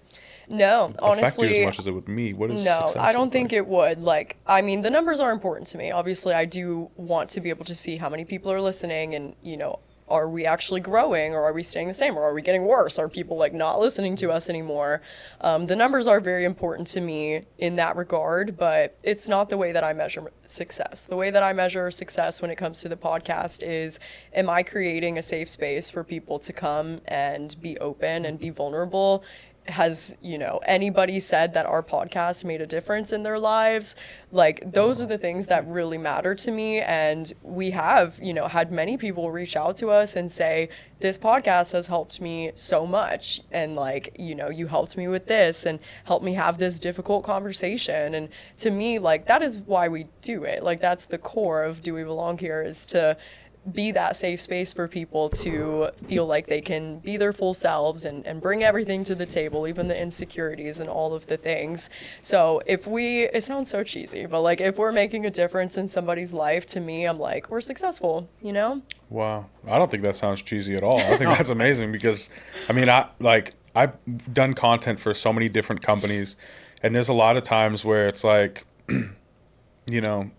no, honestly, affect you as much as it would me. What is no, success I don't look think like? it would. Like, I mean, the numbers are important to me. Obviously, I do want to be able to see how many people are listening and, you know, are we actually growing or are we staying the same or are we getting worse? Are people, like, not listening to us anymore? The numbers are very important to me in that regard, but it's not the way that I measure success. The way that I measure success when it comes to the podcast is, am I creating a safe space for people to come and be open and be vulnerable? Has, you know, anybody said that our podcast made a difference in their lives? Like, those are the things that really matter to me. And we have, you know, had many people reach out to us and say, this podcast has helped me so much. And, like, you know, you helped me with this and helped me have this difficult conversation. And to me, like, that is why we do it. Like, that's the core of Do We Belong Here, is to be that safe space for people to feel like they can be their full selves and bring everything to the table, even the insecurities and all of the things. So it sounds so cheesy, but, like, if we're making a difference in somebody's life, to me, I'm like, we're successful, you know? Wow. I don't think that sounds cheesy at all. I think that's amazing because, I mean, I've done content for so many different companies, and there's a lot of times where it's like, you know,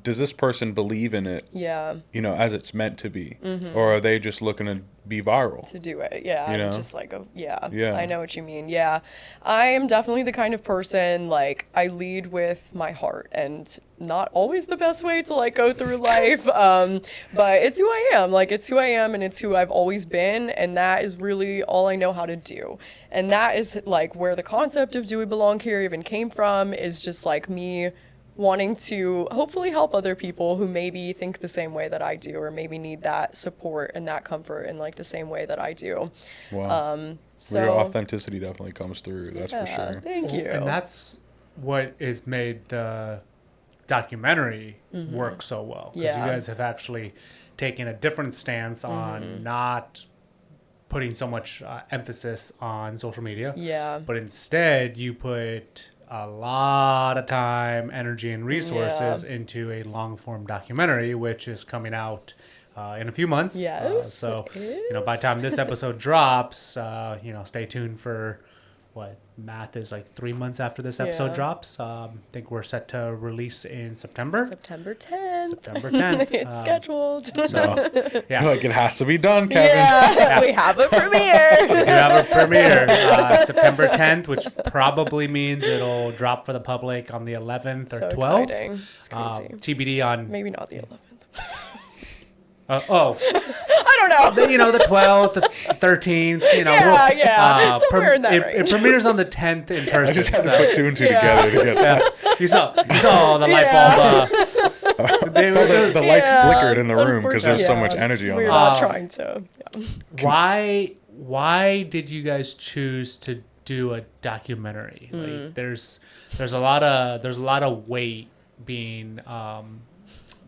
does this person believe in it? Yeah. You know, as it's meant to be, or are they just looking to be viral? To do it, yeah. You know? Just like, yeah. I know what you mean. Yeah, I am definitely the kind of person, like, I lead with my heart, and not always the best way to, like, go through life. But it's who I am. Like, it's who I am, and it's who I've always been, and that is really all I know how to do. And that is, like, where the concept of Do We Belong Here even came from. Is just, like, me wanting to hopefully help other people who maybe think the same way that I do, or maybe need that support and that comfort in, like, the same way that I do. Wow. So your authenticity definitely comes through. That's for sure. Thank you. And that's what has made the documentary work so well. Because you guys have actually taken a different stance on not putting so much emphasis on social media. Yeah. But instead, you put a lot of time, energy, and resources into a long-form documentary, which is coming out in a few months. Yes, so, you know, by the time this episode drops, you know, stay tuned for math is like 3 months after this episode drops. I think we're set to release in September. September 10th. September 10th. It's scheduled. So, yeah. Like, it has to be done, Kevin. Yeah, we have a premiere. We have a premiere September 10th, which probably means it'll drop for the public on the 11th or So 12th. exciting. It's crazy. TBD on... Maybe not the 11th. I don't know. You know, the 12th, the 13th, you know. Somewhere in that it range. It premieres on the 10th in person. I just had to put two and two together to get that. You saw the light bulb. The lights flickered in the room because there's so much energy on We're that. not trying to. Why did you guys choose to do a documentary? Like, there's a lot of weight being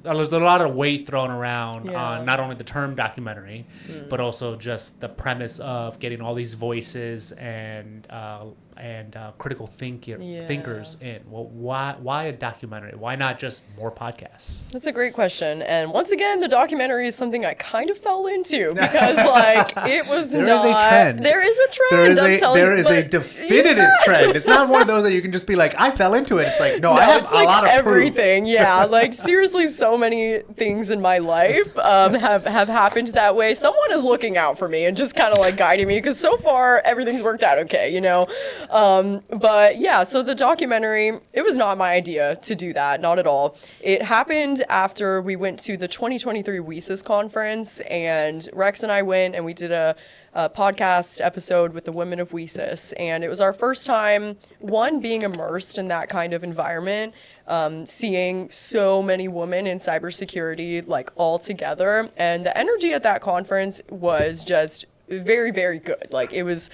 there's a lot of weight thrown around on not only the term documentary, but also just the premise of getting all these voices and critical thinkers in. Well, why a documentary? Why not just more podcasts? That's a great question. And once again, the documentary is something I kind of fell into because, like, it was There is a trend. There is a trend. There is a definitive trend. It's not one of those that you can just be like, I fell into it. It's like, no, I have it's a like lot of everything. proof. Yeah, like seriously, so many things in my life have happened that way. Someone is looking out for me and just kind of like guiding me because so far everything's worked out okay, you know. But yeah, so the documentary, it was not my idea to do that, not at all. It happened after we went to the 2023 WESIS conference, and Rex and I went and we did a podcast episode with the women of WESIS, and it was our first time, one, being immersed in that kind of environment, seeing so many women in cybersecurity like all together, and the energy at that conference was just very, very good. Like it was,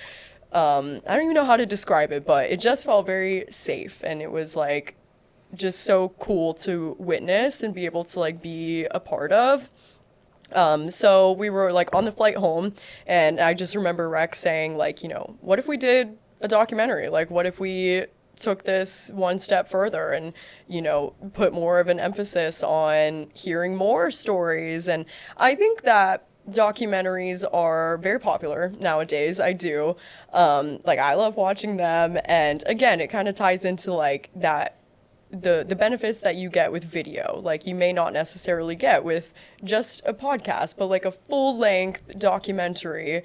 I don't even know how to describe it, but it just felt very safe, and it was like just so cool to witness and be able to like be a part of. So we were like on the flight home, and I just remember Rex saying like, you know, what if we did a documentary? Like, what if we took this one step further and, you know, put more of an emphasis on hearing more stories? And I think that documentaries are very popular nowadays. I do. Like, I love watching them. And again, it kind of ties into like that, the benefits that you get with video, like you may not necessarily get with just a podcast, but like a full-length documentary,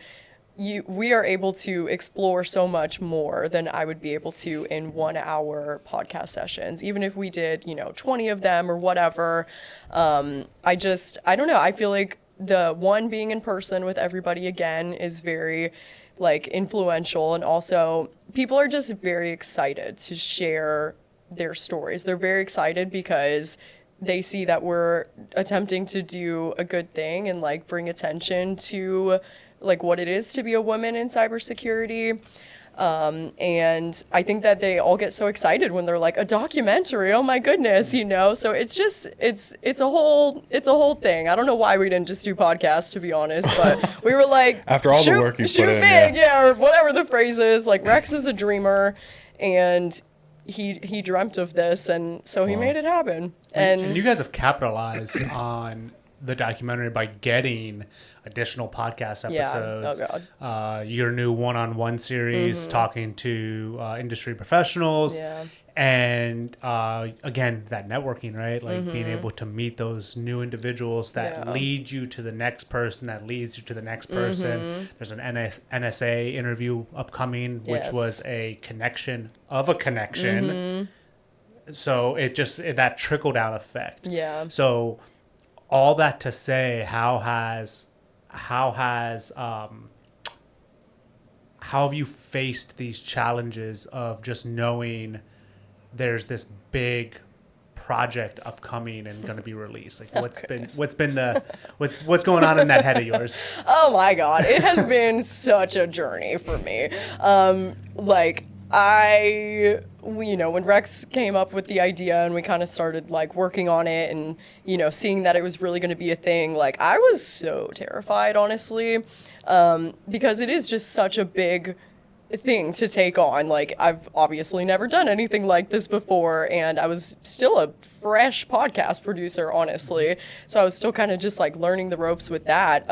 we are able to explore so much more than I would be able to in 1 hour podcast sessions, even if we did, you know, 20 of them or whatever. I don't know. I feel like the one being in person with everybody again is very like influential, and also people are just very excited to share their stories. They're very excited because they see that we're attempting to do a good thing and like bring attention to like what it is to be a woman in cybersecurity. And I think that they all get so excited when they're like, a documentary, oh my goodness, you know? So it's just, it's a whole thing. I don't know why we didn't just do podcasts, to be honest, but we were like, after all the work you put in, big, or whatever the phrase is. Like, Rex is a dreamer, and he dreamt of this, and so he made it happen. And you guys have capitalized on the documentary by getting additional podcast episodes. Yeah. Oh God. Your new one-on-one series talking to industry professionals. Yeah. And again, that networking, right? Like being able to meet those new individuals that lead you to the next person, that leads you to the next person. There's an NSA interview upcoming, which was a connection of a connection. So that trickle down effect. Yeah. So all that to say, how have you faced these challenges of just knowing there's this big project upcoming and going to be released? Like what's going on in that head of yours? Oh my God, it has been such a journey for me. When Rex came up with the idea and we kind of started like working on it and, you know, seeing that it was really going to be a thing, like I was so terrified, honestly, because it is just such a big thing to take on. Like, I've obviously never done anything like this before, and I was still a fresh podcast producer, honestly. So I was still kind of just like learning the ropes with that.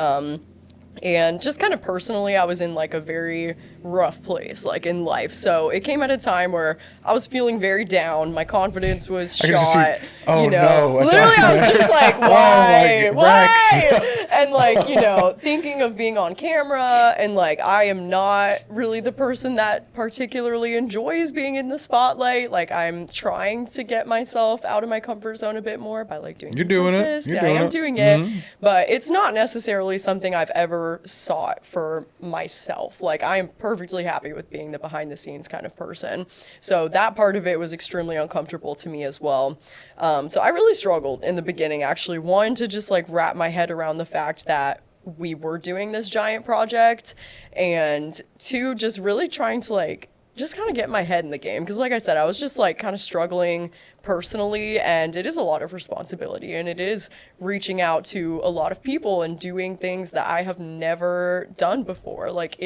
And just kind of personally, I was in like a very rough place, like in life. So it came at a time where I was feeling very down. My confidence was shot. Oh, you know, no, literally I was just like, why? Rex. And like, you know, thinking of being on camera, and like, I am not really the person that particularly enjoys being in the spotlight. Like, I'm trying to get myself out of my comfort zone a bit more by like doing You're things doing like it. this. You're Yeah, doing I am it. doing it, but it's not necessarily something I've ever sought for myself. Like, I am perfectly happy with being the behind the scenes kind of person. So that part of it was extremely uncomfortable to me as well. So I really struggled in the beginning, actually. One, to just like wrap my head around the fact that we were doing this giant project, and two, just really trying to like just kind of get my head in the game, because like I said, I was just like kind of struggling personally, and it is a lot of responsibility, and it is reaching out to a lot of people and doing things that I have never done before. Like,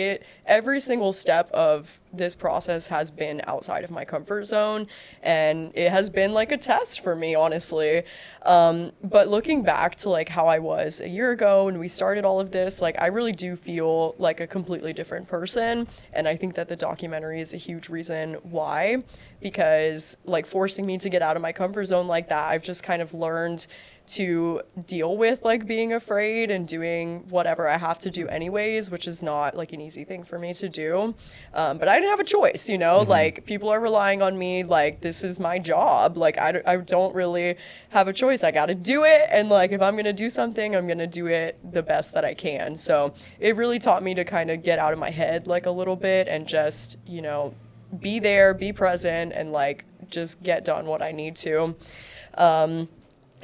every single step of this process has been outside of my comfort zone, and it has been like a test for me, honestly. But looking back to like how I was a year ago when we started all of this, like, I really do feel like a completely different person, and I think that the documentary is a huge reason why, because like forcing me to get out of my comfort zone like that, I've just kind of learned to deal with like being afraid and doing whatever I have to do anyways, which is not like an easy thing for me to do. But I didn't have a choice, you know, like, people are relying on me. Like, this is my job. Like, I don't really have a choice. I got to do it. And like, if I'm going to do something, I'm going to do it the best that I can. So it really taught me to kind of get out of my head like a little bit and just, you know, be there, be present, and like just get done what I need to.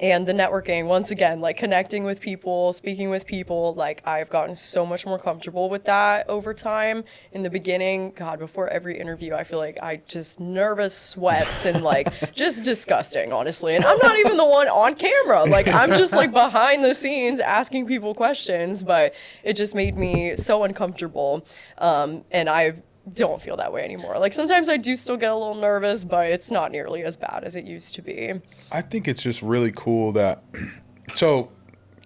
And the networking, once again, like connecting with people, speaking with people, like, I've gotten so much more comfortable with that over time. In the beginning, God, before every interview, I feel like I just nervous sweats and like just disgusting, honestly. And I'm not even the one on camera. Like, I'm just like behind the scenes asking people questions, but it just made me so uncomfortable. And I've don't feel that way anymore. Like, sometimes I do still get a little nervous, but it's not nearly as bad as it used to be. I think it's just really cool that, so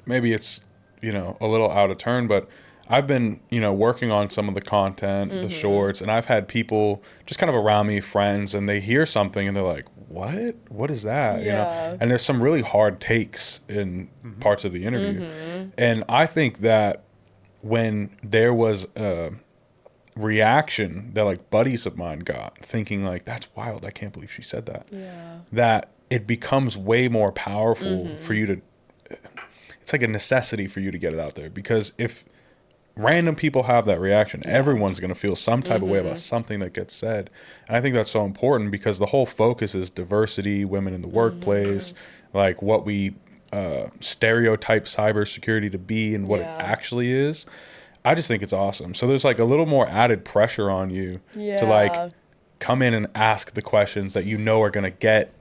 maybe it's, you know, a little out of turn, but I've been, you know, working on some of the content, the shorts, and I've had people just kind of around me, friends, and they hear something and they're like, what is that? Yeah. You know, and there's some really hard takes in parts of the interview. And I think that when there was a reaction that like buddies of mine got, thinking like, that's wild, I can't believe she said that, that it becomes way more powerful for you to, it's like a necessity for you to get it out there, because if random people have that reaction, everyone's going to feel some type of way about something that gets said. And I think that's so important, because the whole focus is diversity, women in the workplace, like what we stereotype cybersecurity to be and what it actually is. I just think it's awesome. So there's like a little more added pressure on you to like come in and ask the questions that you know are going to get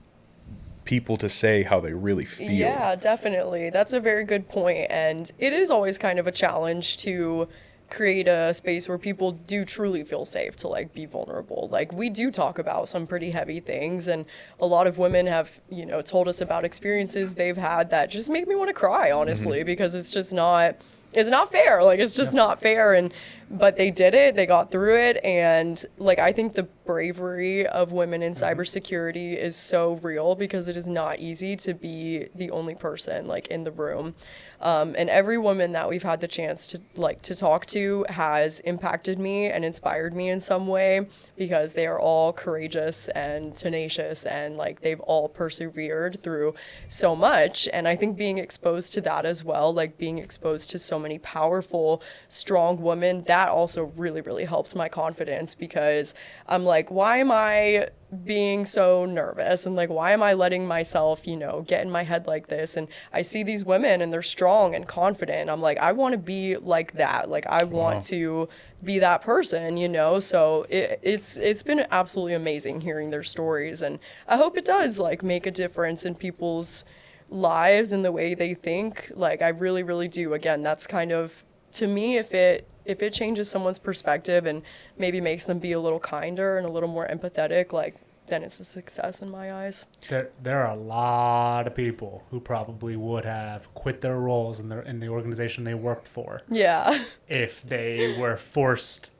people to say how they really feel. Yeah, definitely. That's a very good point. And it is always kind of a challenge to create a space where people do truly feel safe to like be vulnerable. Like, we do talk about some pretty heavy things, and a lot of women have, you know, told us about experiences they've had that just make me want to cry, honestly, because it's just not, it's not fair. Like, it's just not fair. And but they did it, they got through it. And like, I think the bravery of women in cybersecurity is so real, because it is not easy to be the only person like in the room. And every woman that we've had the chance to talk to has impacted me and inspired me in some way, because they are all courageous and tenacious, and like they've all persevered through so much. And I think being exposed to that as well, like being exposed to so many powerful, strong women, that also really, really helped my confidence, because I'm like, why am I being so nervous, and like, why am I letting myself, you know, get in my head like this? And I see these women and they're strong and confident. I'm like, I want to be like that. Like, I want to be that person, you know? So it's been absolutely amazing hearing their stories, and I hope it does like make a difference in people's lives and the way they think. Like, I really, really do. Again, that's kind of, to me, if it changes someone's perspective and maybe makes them be a little kinder and a little more empathetic, like, then it's a success in my eyes. There are a lot of people who probably would have quit their roles in the organization they worked for. Yeah. If they were forced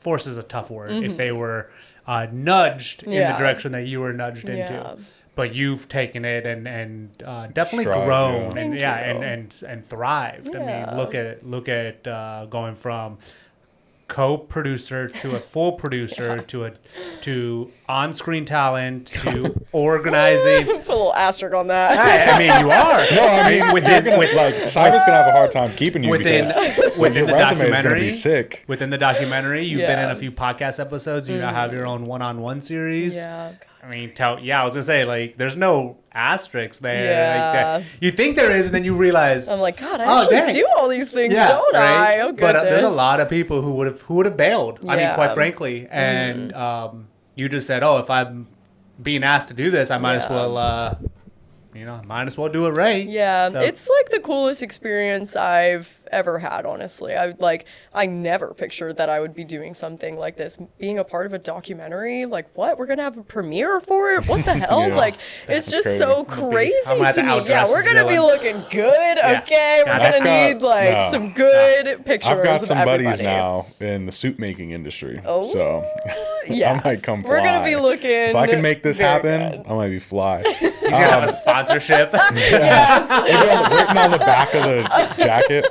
force is a tough word, if they were nudged in the direction that you were nudged into. But you've taken it and definitely grown and thrived. I mean, look at going from co-producer to a full producer to on-screen talent to organizing. Put a little asterisk on that. I mean, you are. No, I mean, Cyber's gonna have a hard time keeping you within your the resume documentary. is gonna be sick. Within the documentary, you've been in a few podcast episodes. You now have your own one-on-one series. Yeah. I mean, I was gonna say, like, there's no asterisks there. Like, you think there is, and then you realize, I'm like, God, I actually do all these things, don't I? Oh, goodness. But there's a lot of people who would have bailed. I mean, quite frankly, and you just said, oh, if I'm being asked to do this, I might as well. Might as well do it right. Yeah, so. It's like the coolest experience I've ever had, honestly. I never pictured that I would be doing something like this. Being a part of a documentary, like, what? We're going to have a premiere for it? What the hell? It's just crazy. So crazy to me. Yeah, we're going to be looking good, okay? We're going to need, some good pictures of everybody. I've got some buddies now in the suit making industry, so I might come fly. We're going to be looking if I can make this happen, good. I might be fly. He's going to have a sponsorship. Yes. Written on the back of the jacket.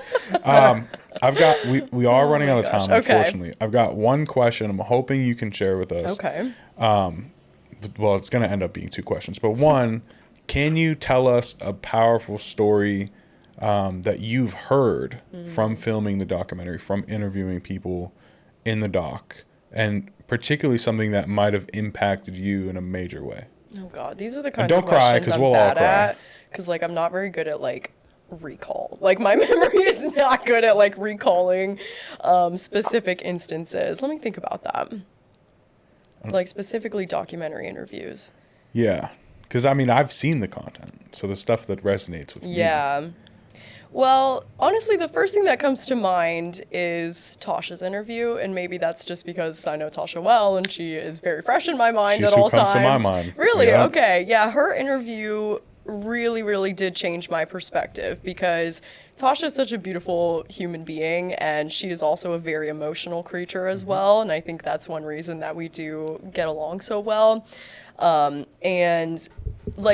We are running out of time, unfortunately. I've got one question I'm hoping you can share with us. Okay. Well, it's going to end up being two questions. But one, can you tell us a powerful story that you've heard from filming the documentary, from interviewing people in the doc, and particularly something that might have impacted you in a major way? Oh, God. These are the kind of questions I'm bad at. Because, I'm not very good at, recall. My memory is not good at, recalling specific instances. Let me think about that. Specifically documentary interviews. Yeah. Because, I've seen the content. So the stuff that resonates with me. Yeah. Well, honestly, the first thing that comes to mind is Tasha's interview, and maybe that's just because I know Tasha well, and she is very fresh in my mind at all times. She's who comes to my mind. Really? Yeah. Okay. Yeah, her interview really, really did change my perspective because Tasha is such a beautiful human being, and she is also a very emotional creature as well, and I think that's one reason that we do get along so well. And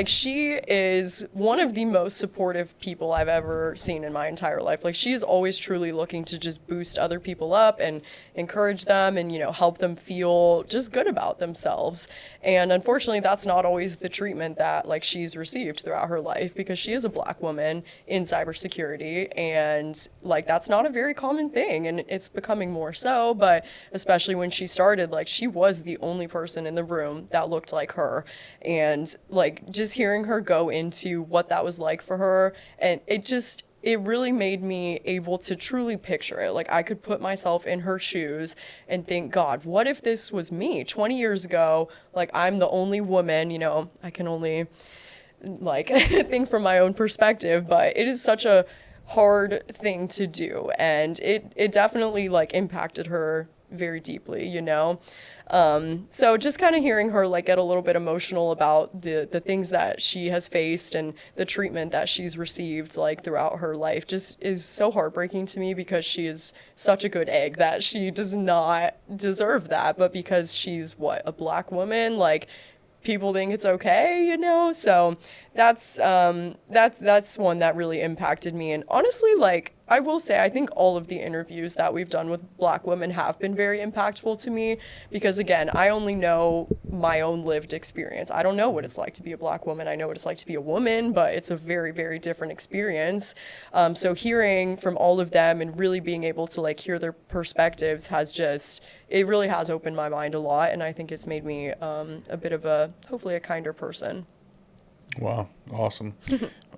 she is one of the most supportive people I've ever seen in my entire life. She is always truly looking to just boost other people up and encourage them and, help them feel just good about themselves. And unfortunately, that's not always the treatment that she's received throughout her life because she is a Black woman in cybersecurity, and that's not a very common thing, and it's becoming more so. But especially when she started, she was the only person in the room that looked like her, and just hearing her go into what that was like for her, and it really made me able to truly picture it. I could put myself in her shoes and think, God, what if this was me 20 years ago? I'm the only woman, I can only think from my own perspective, but it is such a hard thing to do, and it definitely impacted her very deeply, so just kind of hearing her get a little bit emotional about the things that she has faced and the treatment that she's received throughout her life just is so heartbreaking to me because she is such a good egg that she does not deserve that, but because she's a Black woman, people think it's okay, so that's one that really impacted me. And honestly, I will say, I think all of the interviews that we've done with Black women have been very impactful to me because, again, I only know my own lived experience. I don't know what it's like to be a Black woman. I know what it's like to be a woman, but it's a very, very different experience. So hearing from all of them and really being able to hear their perspectives it really has opened my mind a lot, and I think it's made me a bit of hopefully a kinder person. Wow, awesome.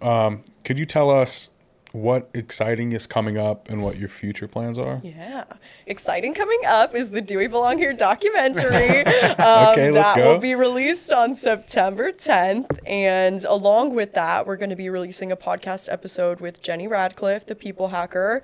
Could you tell us what exciting is coming up and what your future plans are? Yeah. Exciting coming up is the Do We Belong Here documentary. Okay, let's that go. will be released on September 10th. And along with that, we're going to be releasing a podcast episode with Jenny Radcliffe, the People Hacker.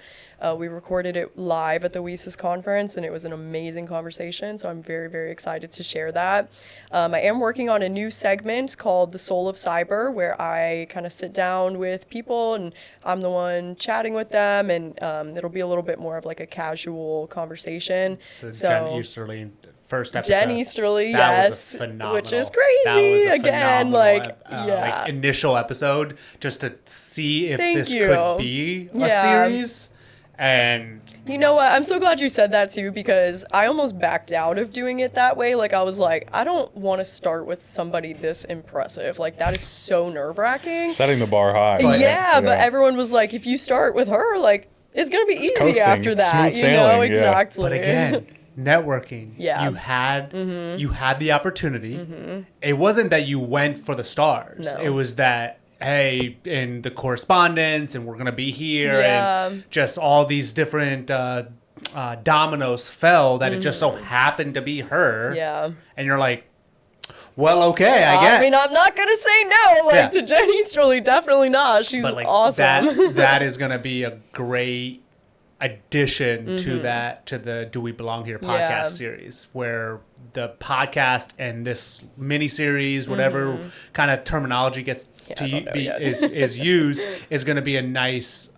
We recorded it live at the WESIS conference, and it was an amazing conversation. So I'm very, very excited to share that. I am working on a new segment called The Soul of Cyber, where I kind of sit down with people, and I'm the one one chatting with them, and it'll be a little bit more of like a casual conversation. So Jen Easterly, first episode. Jen Easterly, that yes, was a phenomenal, which is crazy. Again, like initial episode just to see if Thank this you. could be a series. And you know what? I'm so glad you said that too, because I almost backed out of doing it that way. Like, I was like, I don't want to start with somebody this impressive. Like, that is so nerve-wracking. Setting the bar high. Yeah, but everyone was like, if you start with her, like, it's going to be easy coasting. after that. Smooth you sailing, know, exactly. But again, networking. Yeah. You had the opportunity. It wasn't that you went for the stars. No. It was that, hey, in the correspondence, and we're going to be here, Yeah. and just all these different dominoes fell that it just so happened to be her. Yeah. And you're like, well, okay, I guess. I mean, I'm not going to say no, like, to Jen Easterly, definitely not. She's but like awesome. that is going to be a great addition to the Do We Belong Here podcast series, where the podcast and this mini series, whatever kind of terminology gets is used, is going to be a nice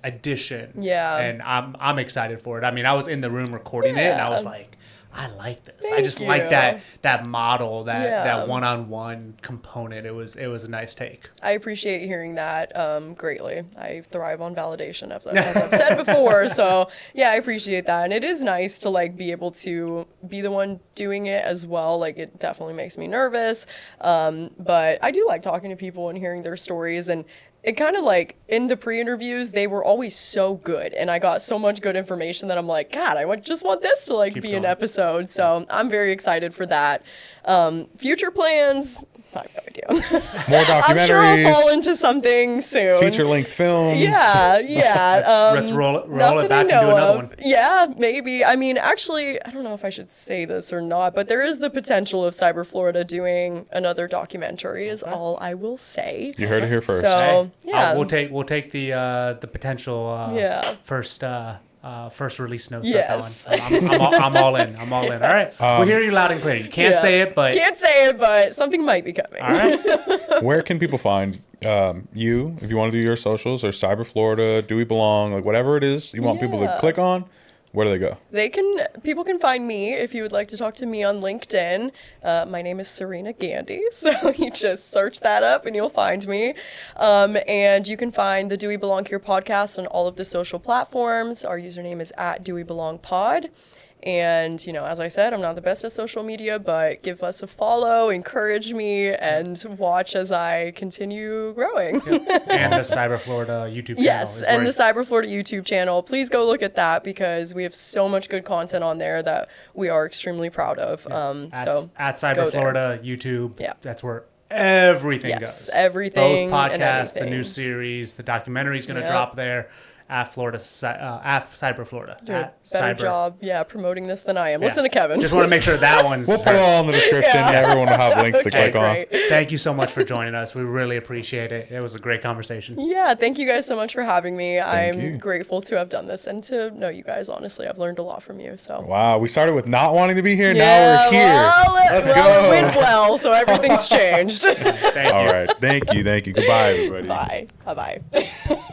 addition. Yeah. And I'm excited for it. I mean, I was in the room recording it, and I was like, I like this. I just like that model, that one-on-one component. It was a nice take. I appreciate hearing that greatly. I thrive on validation, as I've said before. So yeah, I appreciate that, and it is nice to like be able to be the one doing it as well. Like, it definitely makes me nervous, but I do like talking to people and hearing their stories. And it kind of like, in the pre-interviews, they were always so good, and I got so much good information that I'm like, God, I just want this to like be an episode. So I'm very excited for that. Future plans, I have no idea. More documentaries. I'm sure I'll fall into something soon. Feature-length films. Yeah. Let's roll it back and do another one. Yeah, maybe. I mean, actually, I don't know if I should say this or not, but there is the potential of Cyber Florida doing another documentary, is all I will say. You heard it here first. So, yeah. We'll take the potential first release notes. Yes. I'm all in. I'm all in. All right. We hear you loud and clear. You can't say it, but something might be coming. All right. Where can people find you if you want to do your socials, or Cyber Florida, Do We Belong, like whatever it is you want people to click on? Where do they go? People can find me if you would like to talk to me on LinkedIn. My name is Sarina Gandy, so you just search that up and you'll find me. And you can find the Do We Belong Here podcast on all of the social platforms. Our username is @DoWeBelongPod. And, you know, as I said, I'm not the best at social media, but give us a follow, encourage me, and watch as I continue growing. And the Cyber Florida YouTube channel. Yes, and the Cyber Florida YouTube channel. Please go look at that, because we have so much good content on there that we are extremely proud of. At Cyber Florida YouTube, that's where everything goes. Everything. Both podcasts, and the new series, the documentary is going to drop there. At Cyber Florida. Better job, promoting this than I am. Listen to Kevin. Just want to make sure that one's. We'll put it all in the description. Everyone will have links to click on. Thank you so much for joining us. We really appreciate it. It was a great conversation. Yeah, thank you guys so much for having me. I'm grateful to have done this and to know you guys. Honestly, I've learned a lot from you. So. Wow, we started with not wanting to be here. Now we're here. Let's go. It went well, so everything's changed. All right. Thank you. Goodbye, everybody. Bye. Bye.